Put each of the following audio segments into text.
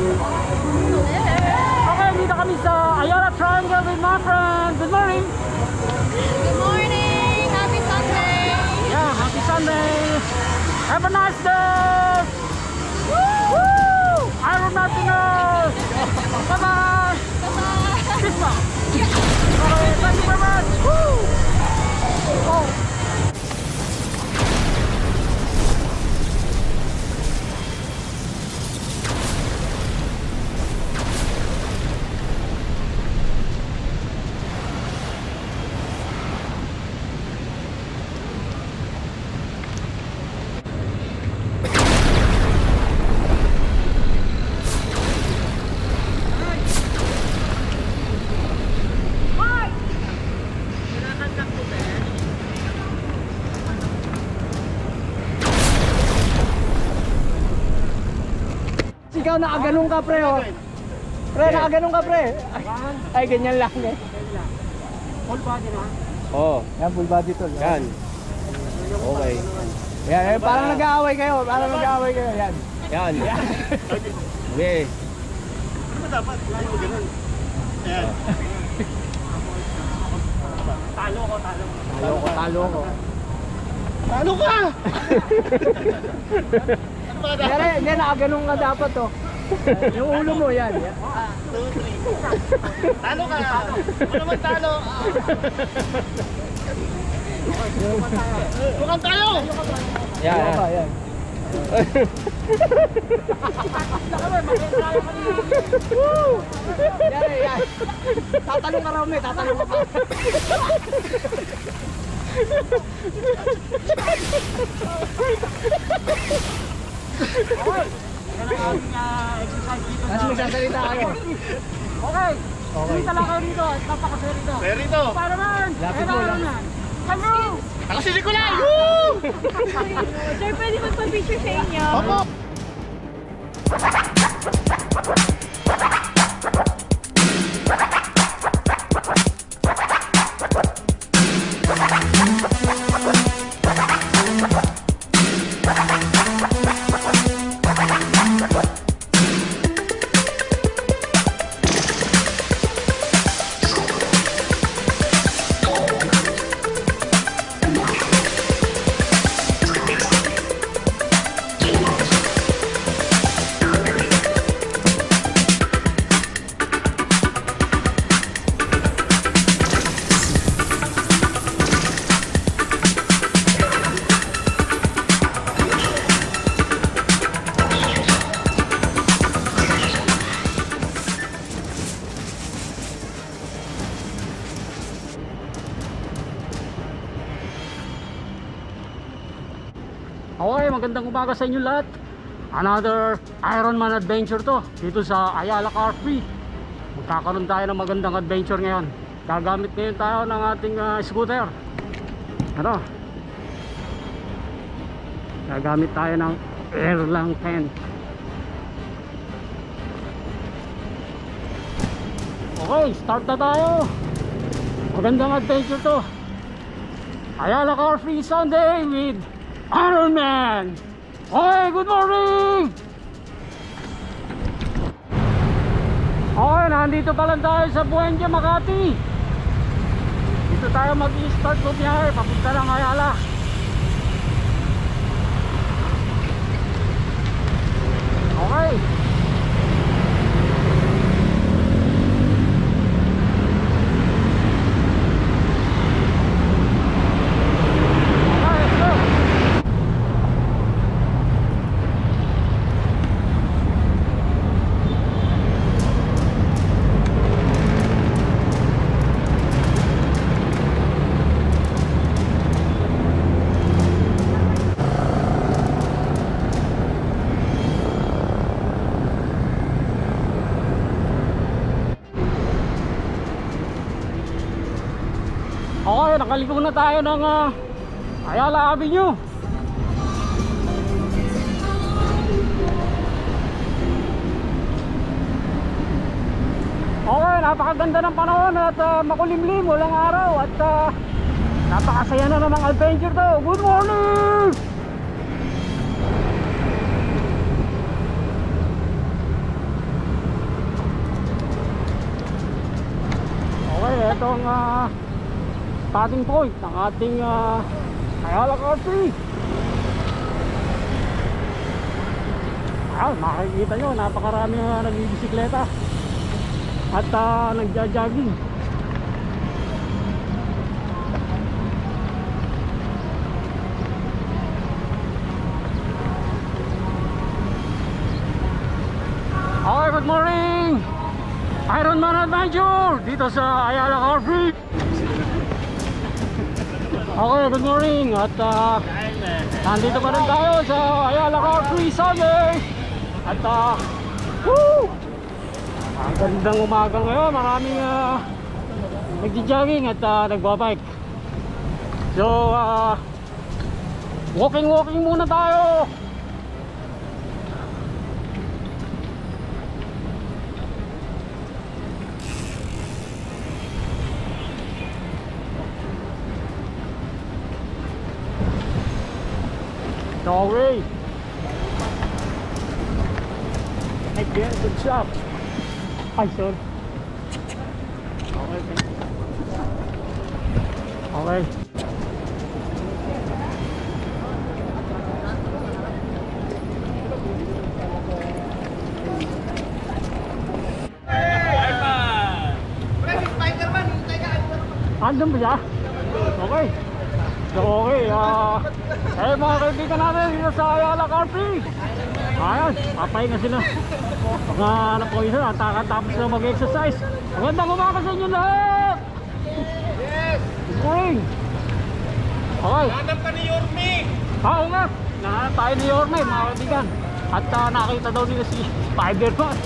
Okay, dito kami sa Ayala Triangle with my friend. Good morning. Good morning! Happy Sunday! Yeah, happy Sunday. Have a nice day. Woo! Iron Martinez. Bye-bye. Bye-bye! Peace out. Okay, thank you very much. Woo! Oh. Ikaw nakaganong ka pre oh. Pre nakaganong ka pre. Ay ganyan lang eh. Full body na. Oo. Yan full body tol. Yan. Okay. Yan, yan parang nag-aaway kayo. Parang nag-aaway kayo. Yan. Yan. Okay. Ano dapat? Lalo mo ganun. Ayan. Talo ko. Talo ko. Talo ka! Ano ba dapat? Hindi nakaganong ka dapat oh. Yung ulo mo yan. 2, 3. Talo ka! Ano naman talo? Mukhang tayo! Yan. Yan. Yan. Tatalong ka raw may, tatalong ka pa. Okay. Yan ang aming exercise dito. Kasi magsasalita kayo. Okay. Kumita lang kayo dito at napakasaya rito. Pero rito! Para man! Lapit mo lang. Kano! Ako si Nicolay! Woo! Sir, pwede magpa-picture sa inyo? Opo! Okay, magandang umaga sa inyo lahat. Another Ironman adventure to dito sa Ayala Car Free. Magkakaroon tayo ng magandang adventure ngayon. Gagamit ngayon tayo ng ating scooter. Ano? Gagamit tayo ng Erlang 10. Okay, start na tayo. Magandang adventure to. Ayala Car Free Sunday with Ironman! Okay, good morning! Okay, nandito pa lang tayo sa Buendia, Makati. Dito tayo mag-i-start ng biyahe, papunta ng Ayala. Okay. Okay, nakaligo na tayo ng Ayala Avenue. Okay, napakaganda ng panahon at makulimlim, walang araw at napakasaya na namang adventure to. Good morning! ito ang starting point ng ating Ayala Car Free. Makikita nyo, napakarami nagbibisikleta at nagja-jogging. Okay, good morning! Ironman Adventure dito sa Ayala Car Free. Okay, good morning. At nandito pa rin tayo sa Ayala Car Free Sunday. At woo! Ang gandang umaga ngayon. Maraming nagji-jogging at nagbabike. So walking muna tayo. Okay. Again, good job. Ay, sorry. Okay. Okay. Andun ba siya? Okay. So okay, mga kaibigan natin dito sa Ayala Car Free. Ayan, papahinga sila. Mga anak ko isa, tapos na mag-exercise. Magandang umaga sa inyo lahat! Yes! Good morning! Okay. Hanap ka ni Yorme! Oo nga, nahanap tayo ni Yorme, mga kaibigan. At nakita daw nila si Spider-Man.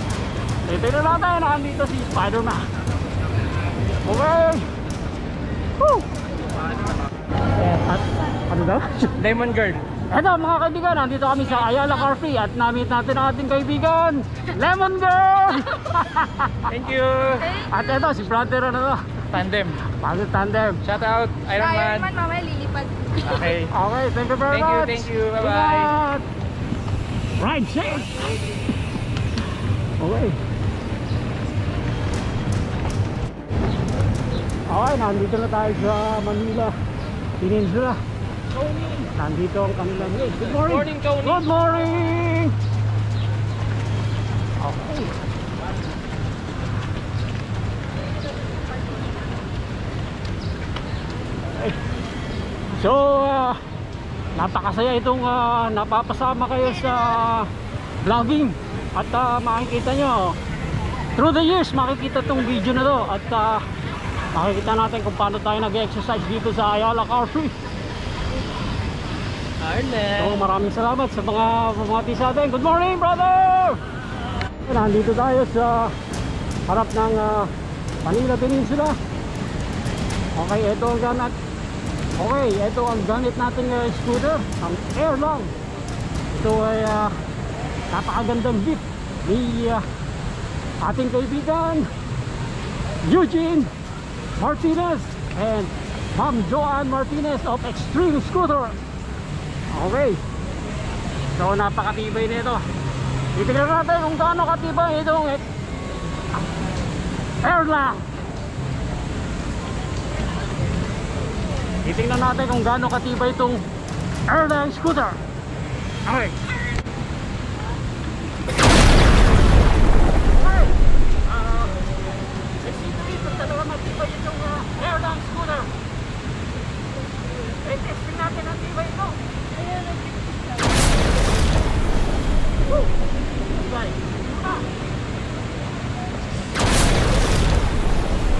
Tignan natin, nandito si Spider-Man. Okay! Woo! At ano daw? Lemon Girl. Eto mga kaibigan, nandito kami sa Ayala Car Free at na-meet natin ang ating kaibigan, Lemon Girl! Thank you. At eto si brother ano to? Tandem. Brother Tandem. Shout out Iron Man. Ironman, mamaya lilipad. Okay. Okay, thank you very Thank you, much. thank you. Bye-bye. Ingat. Ride safe. Okay. Okay, nandito na tayo sa Manila Peninsula. Nandito ang kanilang gate. Good morning. Morning, Tony. Good morning. Okay. So, napakasaya itong napapasama kayo sa vlogging. At makikita nyo, through the years, makikita itong video na to. At makikita natin kung paano tayo nag-exercise dito sa Ayala Car Free. So, maraming salamat sa mga pumati sa atin. Good morning, brother! Nandito tayo sa harap ng Manila Peninsula. Okay, ito ang gamit. Okay, ito ang gamit nating scooter, ang Airlang. Ito ay napakagandang jeep ni ating kaibigan Eugene Martinez and Ma'am Joanne Martinez of Extreme Scooter. Okay, so napakatibay nito. Titignan natin kung gaano katibay itong Airlang. Titignan natin kung gaano katibay itong Airlang scooter. Okay. Okay. Let's see kung talaga matibay itong Airlang scooter. Testing natin ang tibay ito. Woo! Okay.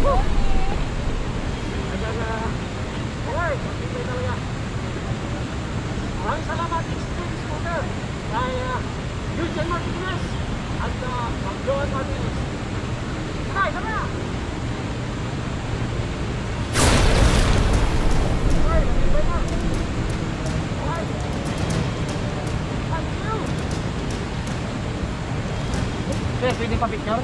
Woo! Okay, matibay talaga. Maraming salamat Extreme Scooter kay Eugene Martinez at Ma'am Joanne Martinez. Okay, sama! Okay, matibay na. Okay. Thank you! Pwede pa picture?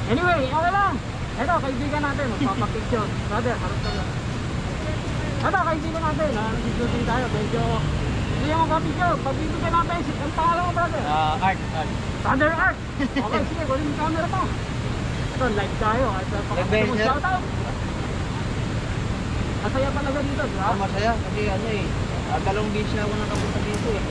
Anyway, okay lang. Ito, kaibigan natin, magpapapicture. Brother, harap ka lang. Ito, kaibigan natin, nag-shooting tayo. Medyo, hindi yung magpapicture. Pagbibigyan natin, ang pangalan mo, brother? Art. Brother Art. Okay, sige, kunin yung camera pa. Ito, live tayo. At pakita mo Adventure. shoutout. Masaya talaga dito, di ba? Masaya kasi ano eh. Dalawang beach na ako nakapunta dito eh.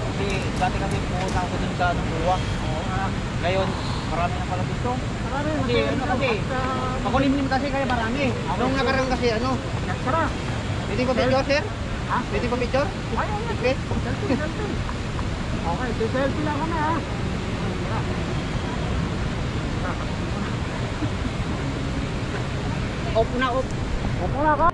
Kasi dati kasi pumunta ako dun sa Buwa. Oo nga. Ngayon, marami na pala dito. Marami, Kasi masaya ano dito. kasi, At, makulimlim kasi kaya marami. Nung nakarang kasi ano, Tara. pwede ko picture sir? Ha? Pwede ko picture? Ay, ay, ay. Okay. Selfie. Okay, selfie lang kami ha. Off na off. Opo na ka.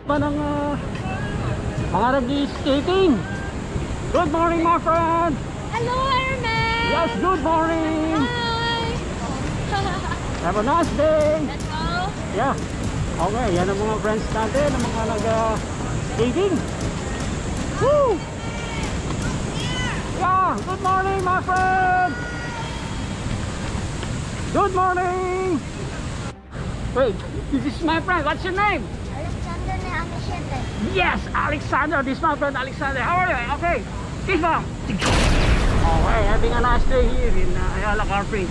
Pa ng mga nag-skating. Good morning, my friend. Hello, Airman! Yes, good morning. Hi! Have a nice day. Let's go! Yeah. Okay, yan ang mga friends natin, ang mga nag-skating. Woo! Yeah, good morning, my friend. Good morning. Wait, this is my friend. What's your name? Alexander na Amishete. Yes, Alexander. This is my friend Alexander. How are you? Okay. Kiss bang. Okay, having a nice day here in Ayala Car Free.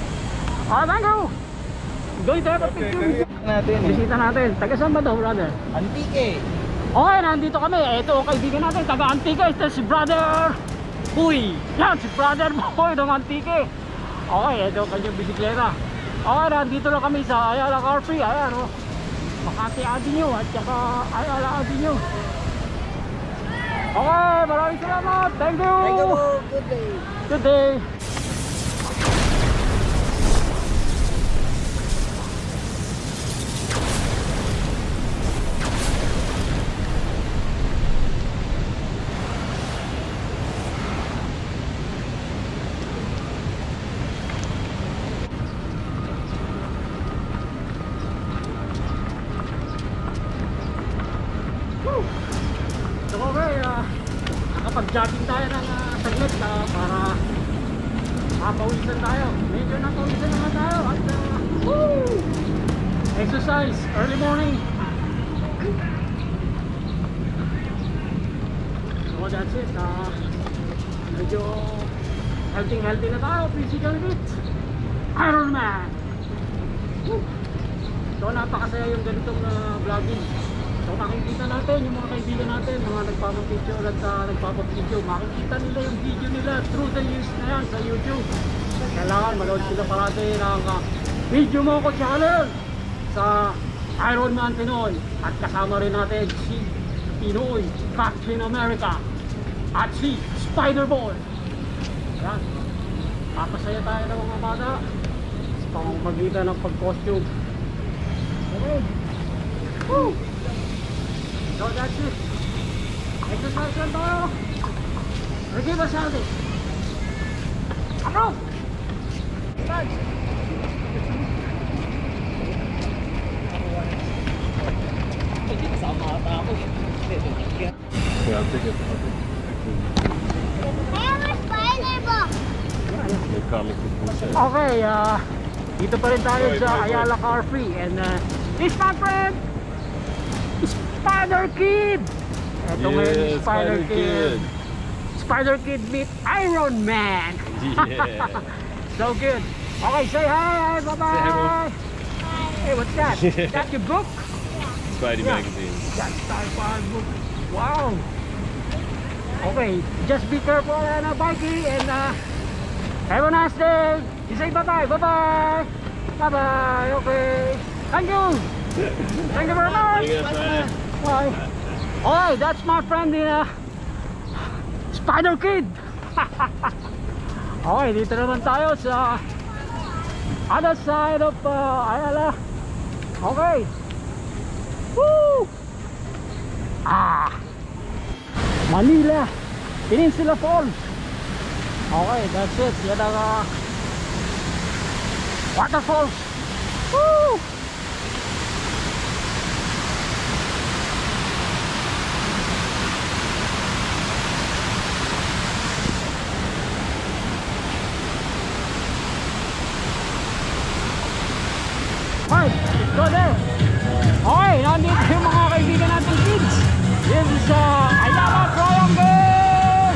Oh, thank you. Going to have a picture. Natin eh. Bisita natin. Taga saan ba daw, brother? Antique. Okay, nandito kami. Ito ang kaibigan natin, taga Antique. Ito si brother Boy. Yan, si brother Boy ng Antique. Okay, ito ang kanyang bisikleta. Okay, nandito lang kami sa Ayala Car Free. Ayan, oh. Makati Avenue at saka Ayala Avenue. Okay, maraming salamat. Thank you. Thank you po. Good day. Good day. So okay, nakapag-jogging tayo ng saglit para mapawisan tayo. Medyo napawisan naman tayo at woo! Exercise early morning. So that's it. Medyo healthy na tayo, physical fit. Ironman. Woo! So napakasaya yung ganitong vlogging. So makikita natin yung mga kaibigan natin, mga nagpapapicture at nagpapapicture, makikita nila yung video nila through the years na yan sa YouTube. Kailangan manood sila parati ng video mo ko channel sa Ironman Pinoy. At kasama rin natin si Pinoy Captain America at si Spider-Boy. Yan, papasaya tayo ng mga bata sa pamamagitan ng pag-costume. Okay. Woo! So that's it. Exercise lang tayo. Give us healthy. Ano? Hindi kasama ata ako. Yeah, I'll take it. Hey, we're Spider-Boy! They comic book set. Okay, dito pa rin tayo sa Ayala Car Free. And this my friend, Spider Kid. Ito ngayon yung Spider Kid. Spider Kid meet Iron Man. Yeah. So good. Okay, say hi, bye bye. Say hi, Hey, what's that? That's your book? Spidey Yeah. magazine. That's Star book. Wow. Okay, just be careful on biking and have a nice day. You say bye bye, bye bye, bye bye. Okay, thank you. Thank you very much. You got Friday. Bye. Alright, that's my friend Spider Kid. Okay, dito naman tayo sa other side of Ayala. Okay. Woo! Manila Peninsula Falls. Okay, that's it. Yan ang waterfalls. Woo! Okay, let's go there. Okay, nandito yung mga kaibigan natin kids. This is Ayala Triangle.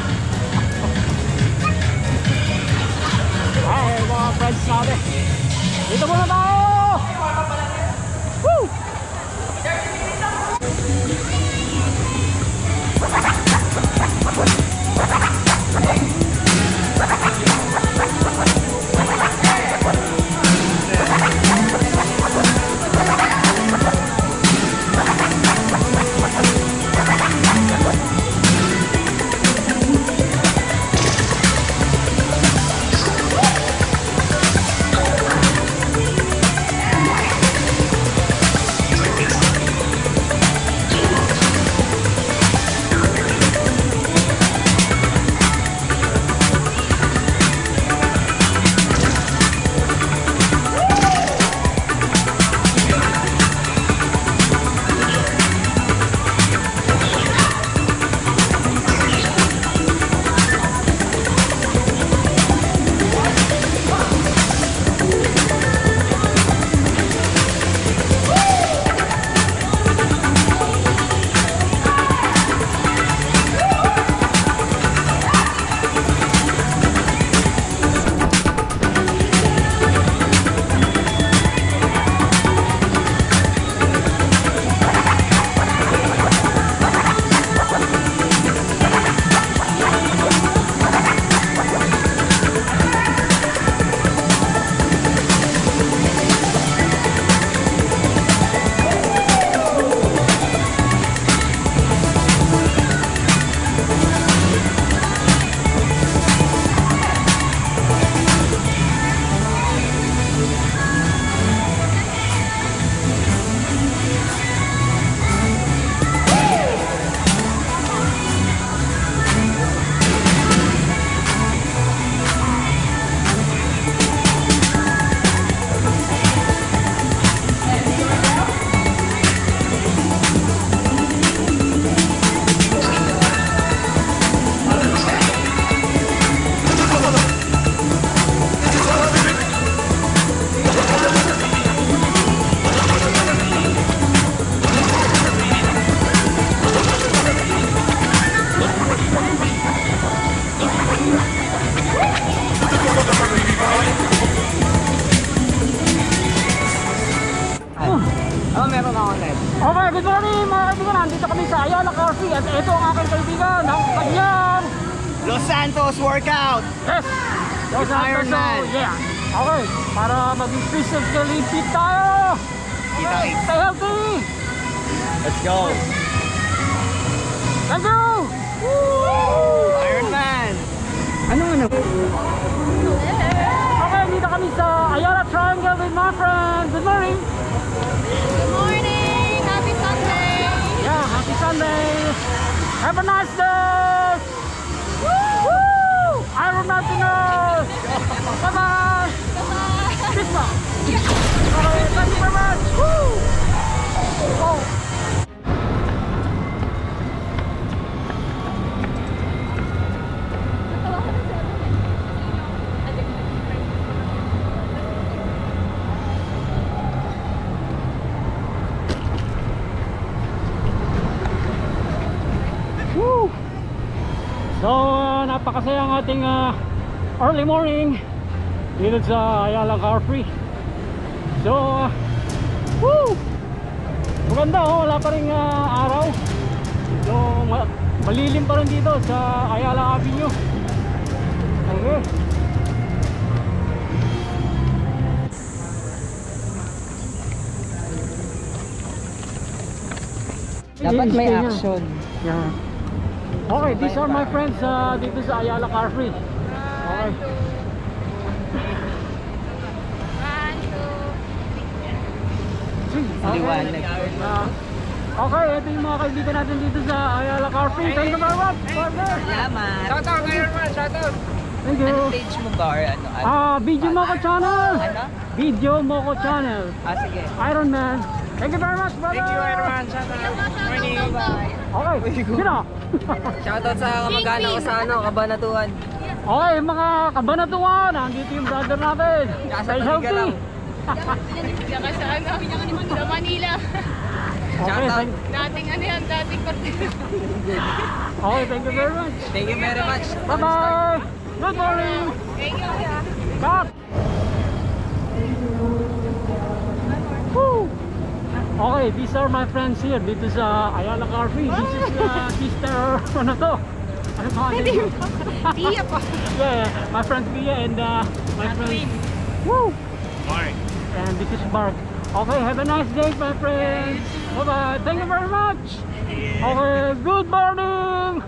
Ayala Car Free. At ito ang aking kaibigan, ang kanyang Los Santos workout. yes! Los With Iron Santos, Man. so, yeah. Okay, para maging physically fit tayo. Okay, stay healthy. Let's go. Thank you! Iron Man. Okay, dito kami sa Ayala Triangle with my friend. Good morning! Good morning! Happy Sunday! Yeah, happy Sunday! Have a nice day! Woo! Iron Man Pinoy! Bye-bye! Bye-bye! Peace out! Okay, thank you very much! Woo! Oh. Woo! So, napakasaya ang ating early morning dito sa Ayala Car Free. So, woo! Maganda oh, wala pa rin araw. So, malilim pa rin dito sa Ayala Avenue. Okay. Dapat may Stay here. action. Yeah. Okay, these are my friends dito sa Ayala Car Free. Okay. Liwanag. Okay, ito yung mga kaibigan natin dito sa Ayala Car Free. Thank you very much. Salamat. Shoutout kay Iron Man, shoutout. Thank you. Anong page mo ba or ano? Video Moco Channel. Ano? Video Moco Channel. Sige. Iron Man. Thank you very much, brother. Thank you, Iron Man. Shoutout. Morning. Okay, sino? Shoutout sa kamag-anak ko sa Kabanatuan. Okay, mga kabanatuan. Nandito yung brother natin. Stay healthy. Saka sa sa Manila. Okay, Dating partida. okay, thank you very much. Thank you very much. Bye-bye. Good morning. Thank you. Cut. Woo. Okay, these are my friends here dito sa Ayala Car Free. This is sister, ano to? Ano pangalan niyo? Tia pa. Yeah, my friend Pia and my friend. Woo. Morning. And this is Mark. Okay, have a nice day, my friends. Bye-bye. Thank you very much. Okay, good morning.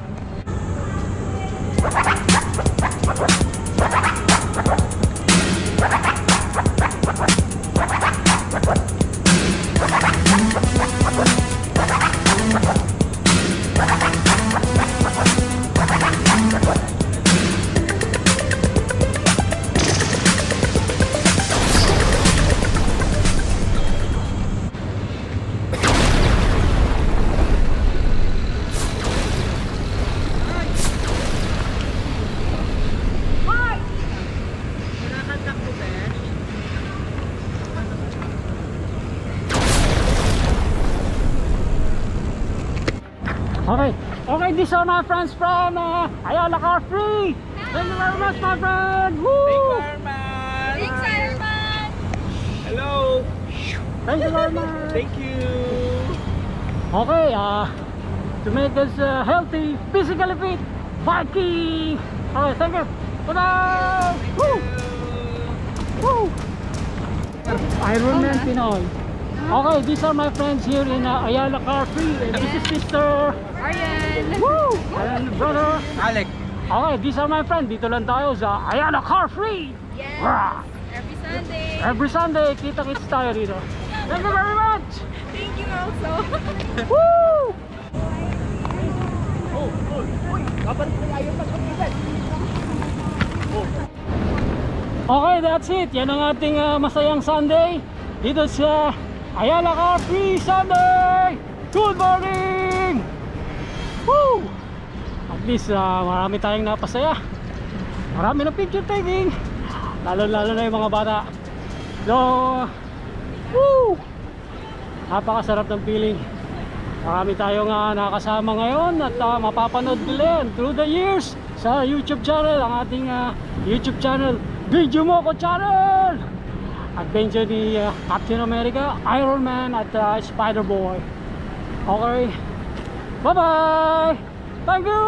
Okay, okay, these are my friends from Ayala Car Free. Thank you very much, my friend. Woo! Iron Man. Thanks, Iron Man. Hello. Thank you very much. Thank you. Okay, to make us healthy, physically fit, biking. Okay, thank you. Bye-bye. Woo! Woo! Iron Man Pinoy. Okay, these are my friends here in Ayala Car Free. This is Sister Arian. Woo! And brother. Alec. Okay, these are my friends. Dito lang tayo sa Ayala Car Free. Yes. Rah! Every Sunday. Every Sunday, kita-kits tayo dito. Thank you very much. Thank you also. Woo! Okay, that's it. Yan ang ating masayang Sunday dito sa Ayala Car Free Sunday. Good morning! Woo! At least marami tayong napasaya. Marami na picture taking. Lalo-lalo na yung mga bata. So, woo! Napakasarap ng feeling. Marami tayong nakasama ngayon at mapapanood nila yan through the years sa YouTube channel, ang ating YouTube channel, Video Moco Channel. Adventure ni Captain America, Iron Man at Spider-Boy. Okay, Bye-bye! Thank you!